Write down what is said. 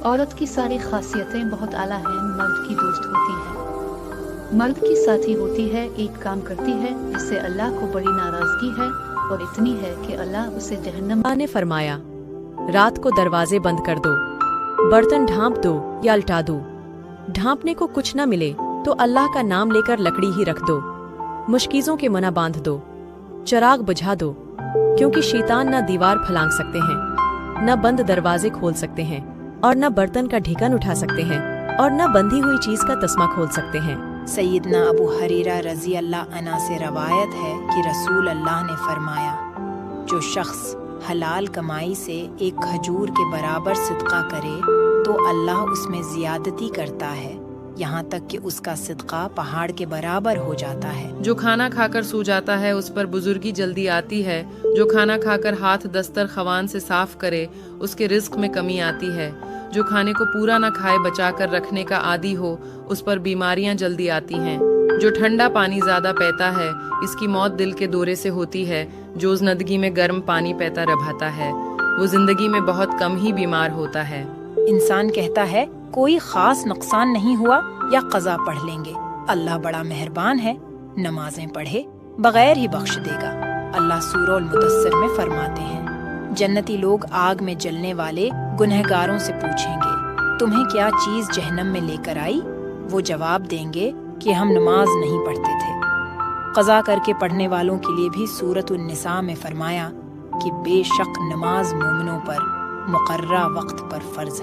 औरत की सारी खासियतें बहुत आला हैं, मर्द की दोस्त होती है, मर्द की साथी होती है, एक काम करती है जिससे अल्लाह को बड़ी नाराजगी है और इतनी है कि अल्लाह उसे जहन्नम। ने फरमाया, रात को दरवाजे बंद कर दो, बर्तन ढांप दो या उल्टा दो, ढांपने को कुछ न मिले तो अल्लाह का नाम लेकर लकड़ी ही रख दो, मुश्किलों के मना बांध दो, चराग बुझा दो, क्योंकि शैतान न दीवार फलांग सकते हैं, न बंद दरवाजे खोल सकते हैं, और न बर्तन का ढक्कन उठा सकते हैं, और न बंधी हुई चीज का तस्मा खोल सकते हैं। सैयदना अबू हरीरा रजी अल्लाह अन्हु से रवायत है कि रसूल अल्लाह ने फरमाया, जो शख्स हलाल कमाई से एक खजूर के बराबर सदका करे तो अल्लाह उसमें ज़ियादती करता है, यहाँ तक कि उसका सदका पहाड़ के बराबर हो जाता है। जो खाना खाकर सो जाता है उस पर बुजुर्गी जल्दी आती है, जो खाना खाकर हाथ दस्तर खवान से साफ करे उसके रिस्क में कमी आती है, जो खाने को पूरा न खाए बचा कर रखने का आदी हो उस पर बीमारियां जल्दी आती हैं, जो ठंडा पानी ज्यादा पीता है इसकी मौत दिल के दौरे से होती है, जो जिंदगी में गर्म पानी पीता रभाता है वो जिंदगी में बहुत कम ही बीमार होता है। इंसान कहता है कोई खास नुकसान नहीं हुआ या कज़ा पढ़ लेंगे, अल्लाह बड़ा मेहरबान है, नमाजें पढ़े बगैर ही बख्श देगा। अल्लाह सूरह मुदस्सिर में फरमाते हैं, जन्नती लोग आग में जलने वाले गुनहगारों से पूछेंगे, तुम्हें क्या चीज जहन्नम में लेकर आई? वो जवाब देंगे कि हम नमाज नहीं पढ़ते थे। कज़ा करके पढ़ने वालों के लिए भी सूरत उन-निसा में फरमाया कि बेशक नमाज मोमिनों पर मुकर्रा वक्त पर फर्ज है।